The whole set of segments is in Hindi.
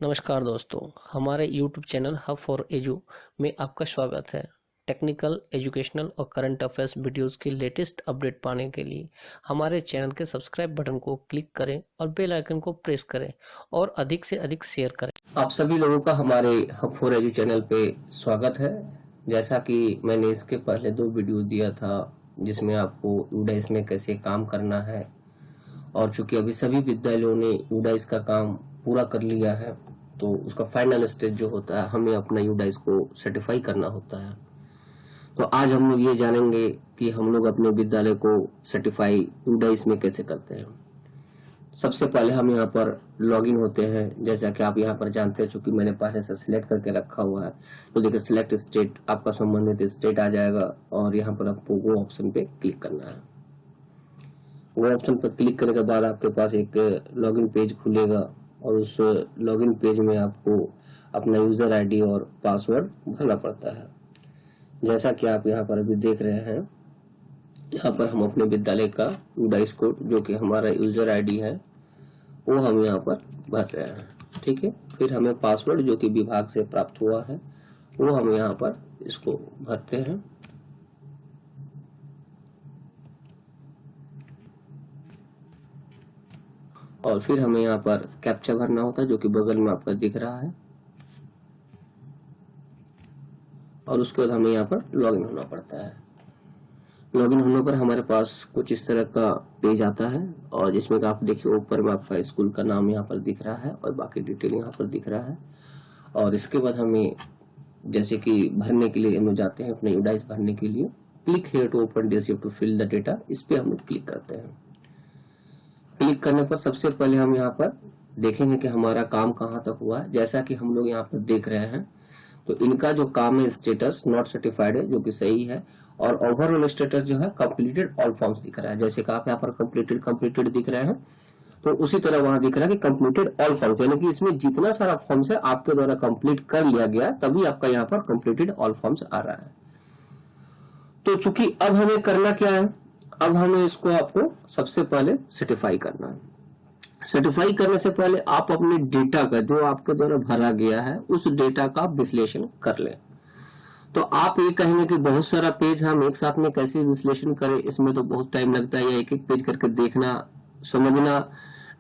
नमस्कार दोस्तों, हमारे YouTube channel hub for edu में आपका स्वागत है। टेक्निकल, एजुकेशनल और करंट अफेयर्स वीडियोस की लेटेस्ट अपडेट पाने के लिए हमारे चैनल के सब्सक्राइब बटन को क्लिक करें और बेल आइकन को प्रेस करें और अधिक से अधिक शेयर करें। आप सभी लोगों का हमारे हब फॉर एजू चैनल पे स्वागत है। जैसा कि मैंने इसके पहले 2 वीडियो दिया था जिसमें आपको यूडाइस में कैसे काम करना है, और चूंकि अभी सभी विद्यालयों ने यूडाइस का काम पूरा कर लिया है तो उसका फाइनल स्टेज जो होता है हमें अपना यूडाइस को सर्टिफाई करना होता है। तो आज हम लोग ये जानेंगे कि हम लोग अपने विद्यालय को सर्टिफाई यूडाइस में कैसे करते हैं। सबसे पहले हम यहाँ पर लॉगिन होते हैं। जैसा कि आप यहाँ पर जानते हैं, चूंकि मैंने पहले से सिलेक्ट करके रखा हुआ है, तो देखिए सिलेक्ट स्टेट, आपका संबंधित स्टेट आ जाएगा और यहाँ पर आपको वो ऑप्शन पे क्लिक करना है। वो ऑप्शन पर क्लिक करने के बाद आपके पास एक लॉगिन पेज खुलेगा और उस लॉगिन पेज में आपको अपना यूजर आईडी और पासवर्ड भरना पड़ता है। जैसा कि आप यहाँ पर अभी देख रहे हैं, यहाँ पर हम अपने विद्यालय का यूडाइस कोड जो कि हमारा यूजर आईडी है वो हम यहाँ पर भर रहे हैं। ठीक है, फिर हमें पासवर्ड जो कि विभाग से प्राप्त हुआ है वो हम यहाँ पर इसको भरते हैं। और फिर हमें यहाँ पर कैप्चा भरना होता है जो कि बगल में आपका दिख रहा है, और उसके बाद हमें यहाँ पर लॉगिन होना पड़ता है। लॉगिन होने पर हमारे पास कुछ इस तरह का पेज आता है और जिसमें आप देखिए ऊपर में आपका स्कूल का नाम यहाँ पर दिख रहा है और बाकी डिटेल यहाँ पर दिख रहा है। और इसके बाद हमें जैसे कि भरने के लिए हम जाते हैं अपने यूडाइस भरने के लिए, click here to open this, you have to fill the data, इस पे हम लोग क्लिक करते हैं। क्लिक करने पर सबसे पहले हम यहाँ पर देखेंगे कि हमारा काम कहाँ तक हुआ है। जैसा कि हम लोग यहाँ पर देख रहे हैं तो इनका जो काम है स्टेटस नॉट सर्टिफाइड है जो कि सही है, और ओवरऑल स्टेटस जो है कंप्लीटेड ऑल फॉर्म्स दिख रहा है। जैसे कि आप यहाँ पर कंप्लीटेड दिख रहे हैं तो उसी तरह वहां दिख रहा है कि कंप्लीटेड ऑल फॉर्म्स, यानी कि इसमें जितना सारा फॉर्म्स है आपके द्वारा कंप्लीट कर लिया गया तभी आपका यहाँ पर कंप्लीटेड ऑल फॉर्म्स आ रहा है। तो चूंकि अब हमें करना क्या है, अब हमें इसको आपको सबसे पहले सर्टिफाई करना है। सर्टिफाई करने से पहले आप अपने डेटा का जो आपके द्वारा भरा गया है उस डेटा का विश्लेषण कर लें। तो आप ये कहेंगे कि बहुत सारा पेज हम एक साथ में कैसे विश्लेषण करें, इसमें तो बहुत टाइम लगता है, या एक एक पेज करके देखना, समझना,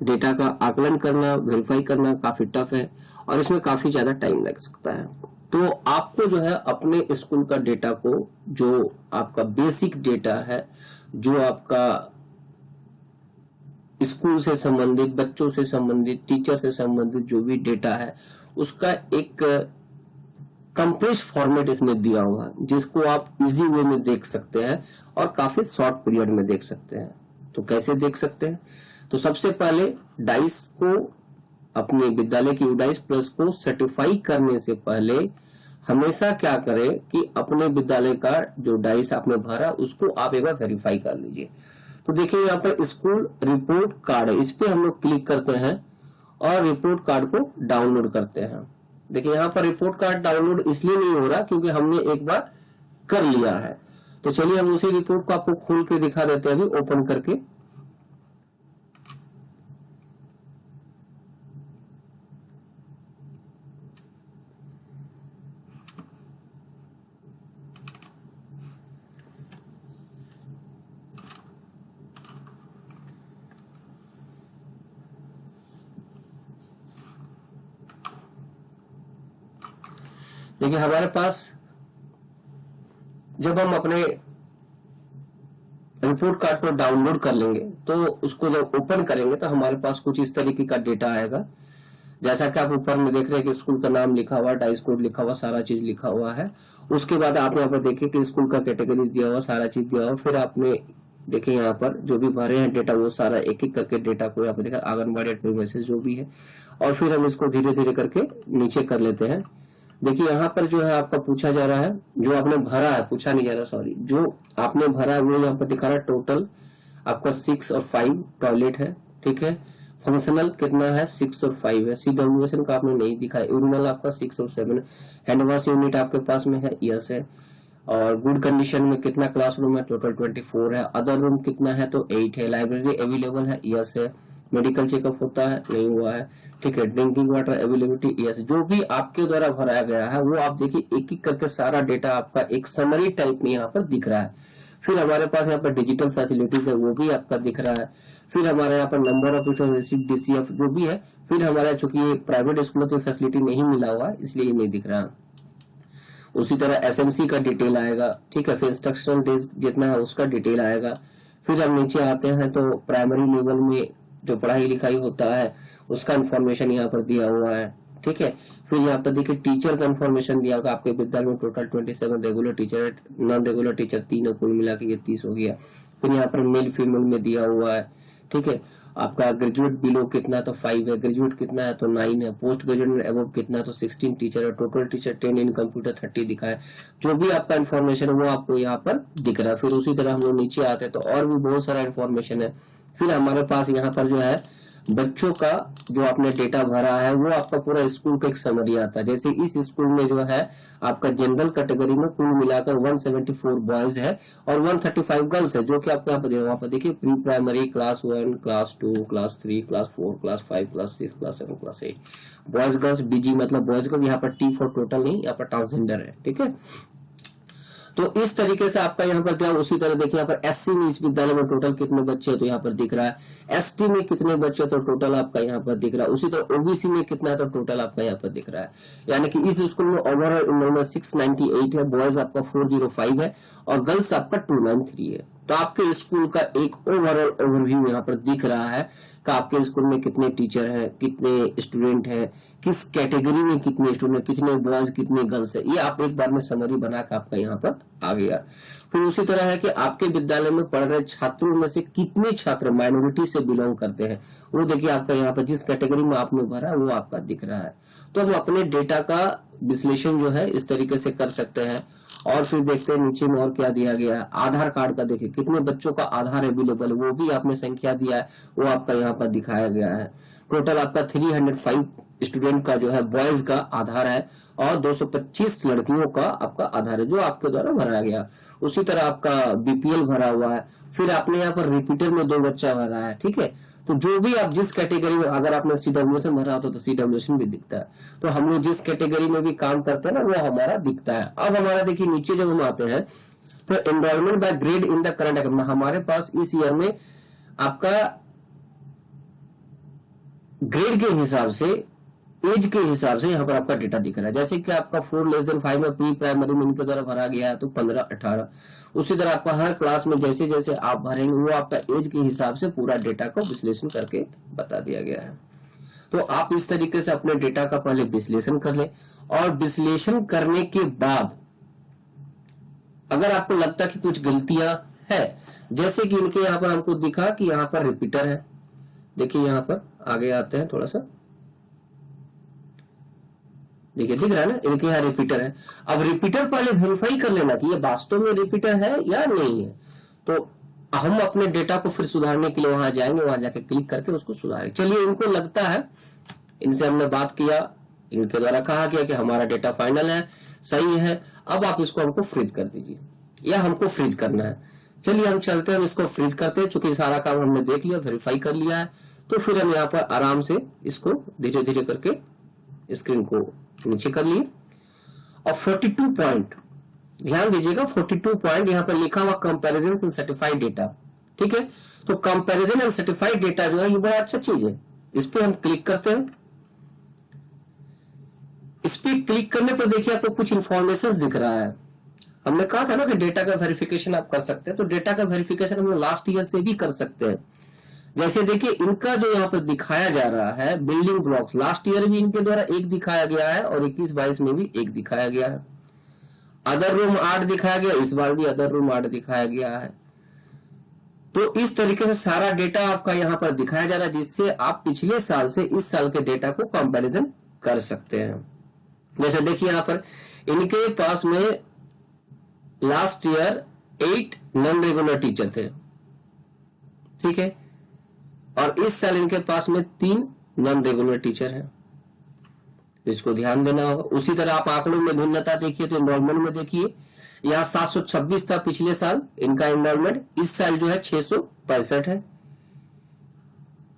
डेटा का आकलन करना, वेरीफाई करना काफी टफ है और इसमें काफी ज्यादा टाइम लग सकता है। तो आपको जो है अपने स्कूल का डेटा को, जो आपका बेसिक डेटा है, जो आपका स्कूल से संबंधित, बच्चों से संबंधित, टीचर से संबंधित जो भी डेटा है उसका एक कंप्रेस फॉर्मेट इसमें दिया हुआ है जिसको आप इजी वे में देख सकते हैं और काफी शॉर्ट पीरियड में देख सकते हैं। तो कैसे देख सकते हैं, तो सबसे पहले डाइस को, अपने विद्यालय की यूडाइस प्लस को सर्टिफाई करने से पहले हमेशा क्या करें कि अपने विद्यालय का जो डाइस आपने भरा उसको आप एक बार वेरीफाई कर लीजिए। तो देखिए यहाँ पर स्कूल रिपोर्ट कार्ड है, इस पे हम लोग क्लिक करते हैं और रिपोर्ट कार्ड को डाउनलोड करते हैं। देखिए यहाँ पर रिपोर्ट कार्ड डाउनलोड इसलिए नहीं हो रहा क्योंकि हमने एक बार कर लिया है। तो चलिए हम उसी रिपोर्ट को आपको खोल के दिखा देते हैं अभी ओपन करके। देखिए हमारे पास जब हम अपने रिपोर्ट कार्ड को डाउनलोड कर लेंगे तो उसको जब ओपन करेंगे तो हमारे पास कुछ इस तरीके का डेटा आएगा। जैसा कि आप ऊपर में देख रहे हैं कि स्कूल का नाम लिखा हुआ, डाइस कोड लिखा हुआ, सारा चीज लिखा हुआ है। उसके बाद आप यहाँ पर देखिए कि स्कूल का कैटेगरी दिया हुआ, सारा चीज दिया हुआ। फिर आपने देखिए यहाँ पर जो भी भरे हैं डेटा वो सारा एक एक करके डेटा को यहाँ पर देखा, आंगनबाड़ी मैसेज जो भी है, और फिर हम इसको धीरे धीरे करके नीचे कर लेते हैं। देखिए यहाँ पर जो है आपका पूछा जा रहा है, जो आपने भरा है, पूछा नहीं जा रहा, सॉरी, जो आपने भरा है वो यहाँ पर दिखा रहा है। टोटल आपका 6 और 5 टॉयलेट है, ठीक है। फंक्शनल कितना है, 6 और 5 है। CWSN का आपने नहीं दिखा है। यूरिनल आपका 6 और 7 है। हैंड वॉश यूनिट आपके पास में है, यस है। और गुड कंडीशन में कितना क्लासरूम है, टोटल 24 है। अदर रूम कितना है, तो 8 है। लाइब्रेरी अवेलेबल है, यस है। मेडिकल चेकअप होता है, नहीं हुआ है, ठीक है। Drinking water availability, yes. जो भी आपके द्वारा भराया गया है वो आप देखिए एक एक करके सारा डेटा आपका एक समरी टाइप में यहाँ पर दिख रहा है। फिर हमारे पास यहाँ पर डिजिटल फैसिलिटीज है, वो भी आपका दिख रहा है। फिर हमारे यहाँ पर number of student receive DCF जो भी है। फिर हमारा चूंकि ये प्राइवेट स्कूल तो फैसिलिटी नहीं मिला हुआ है इसलिए ये नहीं दिख रहा। उसी तरह SMC का डिटेल आएगा, ठीक है। फिर इंस्ट्रक्शनल डेस्क जितना है उसका डिटेल आएगा। फिर हम नीचे आते हैं तो प्राइमरी लेवल में जो पढ़ाई लिखाई होता है उसका इंफॉर्मेशन यहाँ पर दिया हुआ है, ठीक है। फिर यहाँ पर देखिए टीचर का इंफॉर्मेशन दिया होगा। आपके विद्यालय में total 27 regular teacher, non regular teacher 3 कुल मिला के ये 30 हो गया। फिर यहाँ पर मेल फीमेल में दिया हुआ है, ठीक है। आपका ग्रेजुएट बिलो कितना है तो 5 है, ग्रेजुएट कितना है तो 9 है, पोस्ट ग्रेजुएट अबव कितना है तो 16 टीचर है, टोटल टीचर 10 इन कंप्यूटर 30 दिखा है। जो भी आपका इन्फॉर्मेशन है वो आपको यहाँ पर दिख रहा है। फिर उसी तरह हम लोग नीचे आते हैं तो और भी बहुत सारा इन्फॉर्मेशन है। फिर हमारे पास यहाँ पर जो है बच्चों का जो आपने डेटा भरा है वो आपका पूरा स्कूल का एक समरी आता है। जैसे इस स्कूल में जो है आपका जनरल कैटेगरी में कुल मिलाकर 174 बॉयज है और 135 गर्ल्स है, जो कि आपको यहाँ पर देखिए pre primary class 1, class 2, class 3, class 4, class 5, class 6, class 7, class 8 boys girls. BG मतलब बॉयज गर्ल्स, यहाँ पर T फॉर टोटल नहीं, यहाँ पर ट्रांसजेंडर है, ठीक है। तो इस तरीके से आपका यहाँ पर क्या, उसी तरह देखिए यहाँ पर SC में इस विद्यालय में टोटल कितने बच्चे हैं तो यहाँ पर दिख रहा है। ST में कितने बच्चे तो टोटल आपका यहाँ पर दिख रहा है। उसी तरह OBC में कितना है तो टोटल आपका यहाँ पर दिख रहा है। यानी कि इस स्कूल में ओवरऑल एनरोलमेंट 698 है, बॉयज आपका 405 है और गर्ल्स आपका 293 है। तो आपके स्कूल का एक ओवरऑल ओवरव्यू यहाँ पर दिख रहा है कि आपके स्कूल में कितने टीचर हैं, कितने स्टूडेंट हैं, किस कैटेगरी में कितने स्टूडेंट, कितने बॉयज कितने गर्ल्स है, ये आप एक बार में समरी बनाकर आपका यहाँ पर आ गया। फिर उसी तरह है कि आपके विद्यालय में पढ़ रहे छात्रों में से कितने छात्र माइनॉरिटी से बिलोंग करते हैं, वो देखिए आपका यहाँ पर जिस कैटेगरी में आपने भरा वो आपका दिख रहा है। तो हम अपने डेटा का विश्लेषण जो है इस तरीके से कर सकते हैं। और फिर देखते हैं नीचे में और क्या दिया गया है। आधार कार्ड का देखिए कितने बच्चों का आधार अवेलेबल है वो भी आपने संख्या दिया है, वो आपका यहाँ पर दिखाया गया है। टोटल आपका 305 स्टूडेंट का जो है बॉयज का आधार है और 225 लड़कियों का आपका आधार है जो आपके द्वारा भरा गया। उसी तरह आपका BPL भरा हुआ है। फिर आपने यहाँ पर रिपीटर में 2 बच्चा भरा है, ठीक है। तो जो भी आप जिस कैटेगरी में, अगर आपने CWSN भरा हो तो CWSN भी दिखता है। तो हम लोग जिस कैटेगरी में भी काम करते हैं ना वो हमारा दिखता है। अब हमारा देखिए नीचे जब हम आते हैं तो enrolment by grade in the current account, हमारे पास इस ईयर में आपका ग्रेड के हिसाब से, एज के हिसाब से यहाँ पर आपका डेटा दिख रहा है। जैसे कि आपका 4<5 में प्री प्राइमरी में इनके द्वारा भरा गया है तो 15-18। उसी तरह आपका हर क्लास में जैसे जैसे आप भरेंगे वो आपका एज के हिसाब से पूरा डेटा को विश्लेषण करके बता दिया गया है। तो आप इस तरीके से अपने डेटा का पहले विश्लेषण कर लें और विश्लेषण करने के बाद अगर आपको लगता है कि कुछ गलतियां है, जैसे कि इनके यहाँ पर हमको दिखा कि यहाँ पर रिपीटर है, देखिए यहाँ पर आगे आते हैं थोड़ा सा, देखिए दिख रहा है ना, इनके यहाँ रिपीटर है। अब रिपीटर पहले वेरीफाई कर लेना कि ये वास्तव में रिपीटर है या नहीं है। तो हम अपने डेटा को फिर सुधारने के लिए वहां जाएंगे, वहां जाके क्लिक करके उसको सुधारेंगे। चलिए इनको लगता है, इनसे हमने बात किया, इनके द्वारा कहा गया कि हमारा डेटा फाइनल है, सही है। अब आप इसको हमको फ्रीज कर दीजिए या हमको फ्रीज करना है। चलिए हम चलते हैं, इसको फ्रीज करते हैं। चूंकि सारा काम हमने देख लिया, वेरीफाई कर लिया है, तो फिर हम यहाँ पर आराम से इसको धीरे धीरे करके स्क्रीन को नीचे कर लिए। और 42 पॉइंट ध्यान दीजिएगा, 42 पॉइंट यहाँ पर लिखा हुआ कंपैरिजन एंड सर्टिफाइड डेटा, ठीक है। तो कंपैरिजन एंड सर्टिफाइड डेटा जो है ये बड़ा अच्छा चीज है। इस पे हम क्लिक करते हैं। इस पे क्लिक करने पर देखिए आपको कुछ इंफॉर्मेशन दिख रहा है। हमने कहा था ना कि डेटा का वेरिफिकेशन आप कर सकते हैं, तो डेटा का वेरिफिकेशन हम लास्ट ईयर से भी कर सकते हैं। जैसे देखिए इनका जो यहाँ पर दिखाया जा रहा है बिल्डिंग ब्लॉक्स, लास्ट ईयर भी इनके द्वारा 1 दिखाया गया है और 21-22 में भी 1 दिखाया गया है। अदर रूम 8 दिखाया गया, इस बार भी अदर रूम 8 दिखाया गया है। तो इस तरीके से सारा डेटा आपका यहाँ पर दिखाया जा रहा है, जिससे आप पिछले साल से इस साल के डेटा को कंपैरिजन कर सकते हैं। जैसे देखिए यहाँ पर इनके पास में last year 8 non regular teacher थे, ठीक है, और इस साल इनके पास में 3 नॉन रेगुलर टीचर हैं, इसको ध्यान देना होगा। उसी तरह आप आंकड़ों में भिन्नता देखिए तो एनरोलमेंट में देखिए यहाँ 726 था पिछले साल इनका एनरोलमेंट, इस साल जो है 665 है।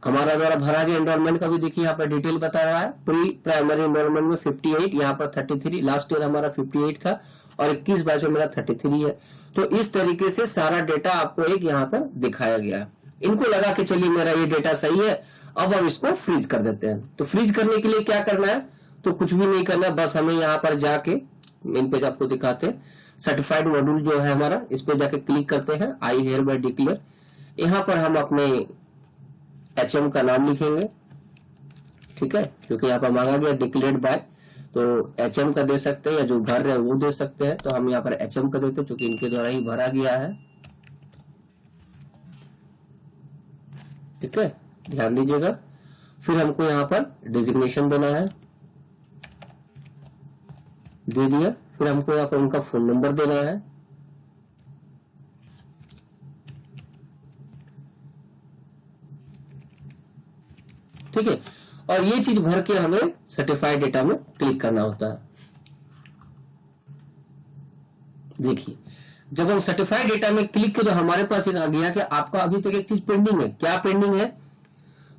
हमारा द्वारा भरा गया एनरोलमेंट का भी देखिए यहाँ पर डिटेल बता रहा है। प्री प्राइमरी एनरोलमेंट में 58, यहाँ पर 33, लास्ट ईयर हमारा 58 था और 21 बैच में मेरा 33 है। तो इस तरीके से सारा डेटा आपको एक यहाँ पर दिखाया गया है। इनको लगा के चलिए मेरा ये डेटा सही है, अब हम इसको फ्रीज कर देते हैं। तो फ्रीज करने के लिए क्या करना है, तो कुछ भी नहीं करना, बस हमें यहाँ पर जाके मेन पेज आपको दिखाते हैं, सर्टिफाइड मॉड्यूल जो है हमारा, इस पे जाके क्लिक करते हैं, आई हेयर बाय डिक्लेयर। यहाँ पर हम अपने HM का नाम लिखेंगे, ठीक है, क्योंकि यहाँ पर मांगा गया डिक्लेयर्ड बाय, तो HM का दे सकते हैं या जो भर रहे हैं वो दे सकते हैं। तो हम यहाँ पर HM का देते हैं क्योंकि इनके द्वारा ही भरा गया है, ठीक है, ध्यान दीजिएगा। फिर हमको यहाँ पर डिजिग्नेशन देना है, दे दिया। फिर हमको यहाँ पर उनका फोन नंबर देना है, ठीक है, और ये चीज भर के हमें सर्टिफाइड डेटा में क्लिक करना होता है। देखिए जब हम सर्टिफाइड डेटा में क्लिक किए तो हमारे पास एक आ गया कि आपका अभी तक एक चीज पेंडिंग है। क्या पेंडिंग है,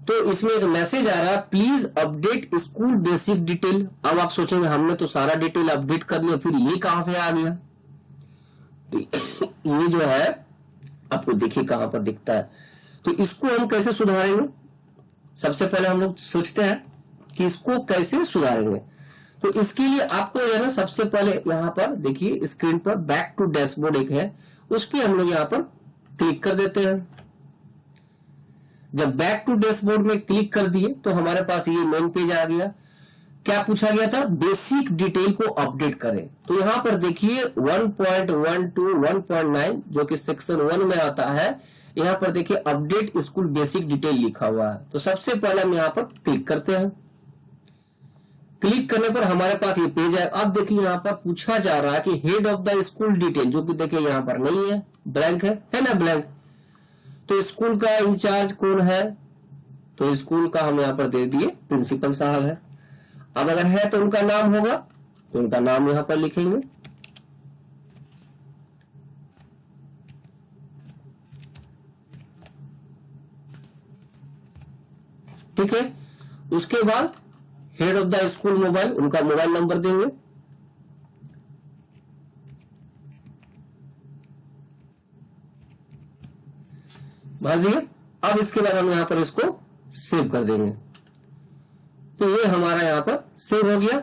तो इसमें एक मैसेज आ रहा है, please update school basic detail. अब आप सोचेंगे हमने तो सारा डिटेल अपडेट कर लिया, फिर ये कहां से आ गया। ये जो है आपको देखिए कहां पर दिखता है। तो इसको हम कैसे सुधारेंगे, सबसे पहले हम लोग सोचते हैं कि इसको कैसे सुधारेंगे। तो इसके लिए आपको जो है ना, सबसे पहले यहाँ पर देखिए स्क्रीन पर बैक टू डैशबोर्ड एक है, उस पर हम लोग यहाँ पर क्लिक कर देते हैं। जब बैक टू डैशबोर्ड में क्लिक कर दिए तो हमारे पास ये मेन पेज आ गया। क्या पूछा गया था, बेसिक डिटेल को अपडेट करें। तो यहां पर देखिए 1.12 1.9 जो कि सेक्शन 1 में आता है, यहां पर देखिए अपडेट स्कूल बेसिक डिटेल लिखा हुआ है। तो सबसे पहले हम यहां पर क्लिक करते हैं। क्लिक करने पर हमारे पास ये पेज है। अब देखिए यहां पर पूछा जा रहा है कि head of the school detail, जो कि देखिए यहां पर नहीं है, ब्लैंक है ना, ब्लैंक। तो स्कूल का इंचार्ज कौन है, तो स्कूल का हम यहां पर दे दिए प्रिंसिपल साहब है। अब अगर है तो उनका नाम होगा, तो उनका नाम यहां पर लिखेंगे, ठीक है। उसके बाद head of the school mobile, उनका मोबाइल नंबर देंगे, भर दिए। अब इसके बाद हम यहां पर इसको सेव कर देंगे। तो ये हमारा यहां पर सेव हो गया।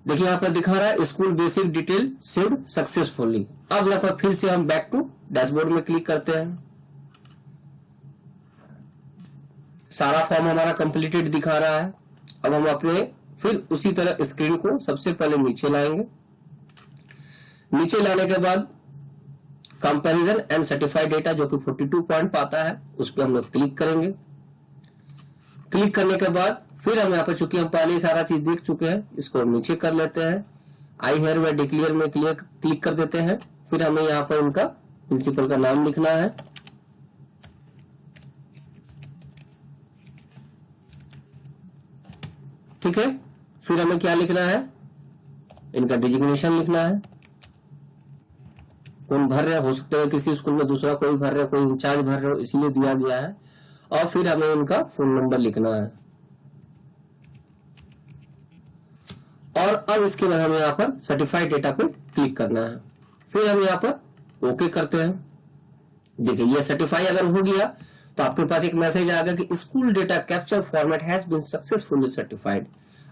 देखिए यहां पर दिखा रहा है school basic detail saved successfully. अब यहां पर फिर से हम बैक टू डैशबोर्ड में क्लिक करते हैं। सारा फॉर्म हमारा कंप्लीटेड दिखा रहा है। अब हम अपने फिर उसी तरह स्क्रीन को सबसे पहले नीचे लाएंगे। नीचे लाने के बाद कंपैरिजन एंड सर्टिफाइड डेटा जो कि 42 पॉइंट पाता है, उस पर हम लोग क्लिक करेंगे। क्लिक करने के बाद फिर हम यहाँ पर, चूंकि हम पहले ही सारा चीज देख चुके हैं, इसको नीचे कर लेते हैं। आई हेयर बाय डिक्लेयर में क्लिक कर देते हैं। फिर हमें यहाँ पर उनका प्रिंसिपल का नाम लिखना है, ठीक है। फिर हमें क्या लिखना है, इनका डिजिग्नेशन लिखना है, कौन भर रहे, हो सकता है किसी स्कूल में दूसरा कोई भर रहे, कोई इंचार्ज भर रहे हो, इसीलिए दिया गया है। और फिर हमें इनका फोन नंबर लिखना है। और अब इसके बाद हमें यहाँ पर सर्टिफाइड डेटा पे क्लिक करना है। फिर हम यहाँ पर ओके करते हैं। देखिए ये सर्टिफाई अगर हो गया तो आपके पास एक मैसेज आ गया कि school data capture format has been successfully certified.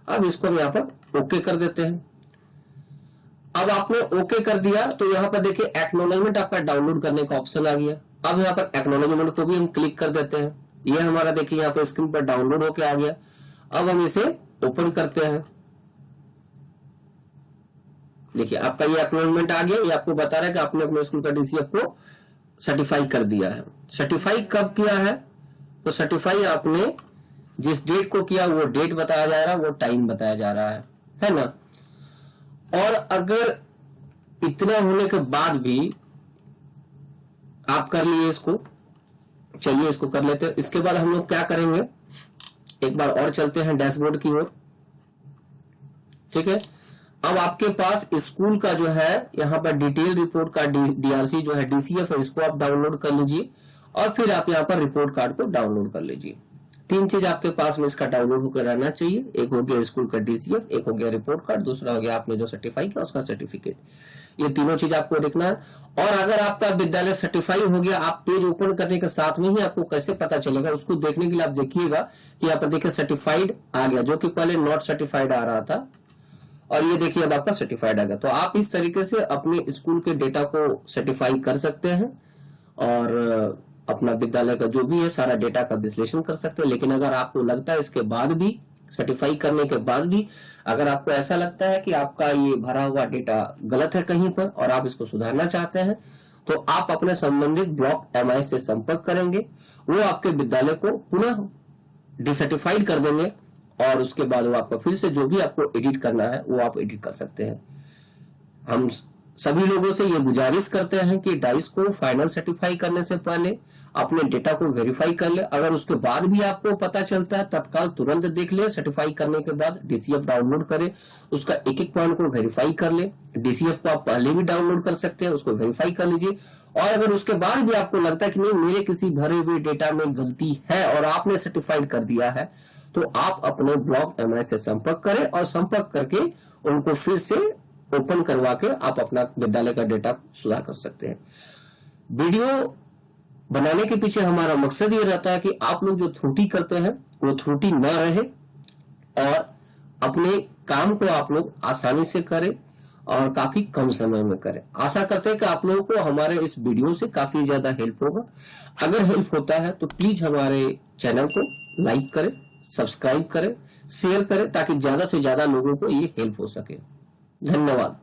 अब इसको हम यहाँ पर ओके कर देते हैं। अब आपने ओके कर दिया तो यहाँ पर देखिए एक्नॉलेजमेंट आपका डाउनलोड करने का ऑप्शन आ गया। अब यहाँ पर एक्नॉलेजमेंट को भी हम क्लिक कर देते हैं। ये हमारा देखिए यहाँ पे स्क्रीन पर डाउनलोड होके आ गया। अब हम इसे ओपन करते हैं। देखिए आपका ये एक्नॉलेजमेंट आ गया। ये आपको बता रहा है कि आपने अपने स्कूल का डीसीएफ को सर्टिफाई कर दिया है। सर्टिफाई कब किया है, तो सर्टिफाई आपने जिस डेट को किया वो डेट बताया जा रहा है, वो टाइम बताया जा रहा है ना। और अगर इतना होने के बाद भी आप कर लिए इसको, चलिए इसको कर लेते हैं। इसके बाद हम लोग क्या करेंगे, एक बार और चलते हैं डैशबोर्ड की ओर, ठीक है। अब आपके पास स्कूल का जो है यहाँ पर डिटेल रिपोर्ट का डीआरसी जो है डीसीएफ है, इसको आप डाउनलोड कर लीजिए और फिर आप यहाँ पर रिपोर्ट कार्ड को डाउनलोड कर लीजिए। 3 चीज आपके पास में इसका डाउनलोड होकर रहना चाहिए। एक हो गया स्कूल का डीसीएफ, एक हो गया रिपोर्ट कार्ड, दूसरा हो गया आपने जो सर्टिफाई किया उसका सर्टिफिकेट। ये तीनों चीज आपको देखना है। और अगर आपका विद्यालय सर्टिफाई हो गया, आप पेज ओपन करने के साथ में ही आपको कैसे पता चलेगा उसको देखने के लिए आप देखिएगा कि यहाँ पर देखिए सर्टिफाइड आ गया, जो कि पहले नॉट सर्टिफाइड आ रहा था, और ये देखिए अब आपका सर्टिफाइड आ गया। तो आप इस तरीके से अपने स्कूल के डेटा को सर्टिफाई कर सकते हैं और अपना विद्यालय का जो भी है सारा डेटा का विश्लेषण कर सकते हैं। लेकिन अगर आपको लगता है इसके बाद भी, सर्टिफाई करने के बाद भी अगर आपको ऐसा लगता है कि आपका ये भरा हुआ डेटा गलत है कहीं पर और आप इसको सुधारना चाहते हैं, तो आप अपने संबंधित ब्लॉक एमआई से संपर्क करेंगे। वो आपके विद्यालय को पुनः डिसर्टिफाइड कर देंगे और उसके बाद वो आपका फिर से जो भी आपको एडिट करना है वो आप एडिट कर सकते हैं। हम सभी लोगों से ये गुजारिश करते हैं कि डाइस को फाइनल सर्टिफाई करने से पहले अपने डेटा को वेरीफाई कर ले। अगर उसके बाद भी आपको पता चलता है तत्काल तुरंत देख ले। सर्टिफाई करने के बाद डीसीएफ डाउनलोड करें, उसका एक एक पॉइंट को वेरीफाई कर ले। डीसीएफ को आप पहले भी डाउनलोड कर सकते हैं, उसको वेरीफाई कर लीजिए। और अगर उसके बाद भी आपको लगता है कि नहीं मेरे किसी भरे हुए डेटा में गलती है और आपने सर्टिफाइड कर दिया है, तो आप अपने ब्लॉक एमआई से संपर्क करें और संपर्क करके उनको फिर से ओपन करवा के आप अपना विद्यालय का डेटा सुधार कर सकते हैं। वीडियो बनाने के पीछे हमारा मकसद ये रहता है कि आप लोग जो त्रुटि करते हैं वो त्रुटि न रहे और अपने काम को आप लोग आसानी से करें और काफी कम समय में करें। आशा करते हैं कि आप लोगों को हमारे इस वीडियो से काफी ज्यादा हेल्प होगा। अगर हेल्प होता है तो प्लीज हमारे चैनल को लाइक करें, सब्सक्राइब करें, शेयर करें ताकि ज्यादा से ज्यादा लोगों को ये हेल्प हो सके। धन्यवाद।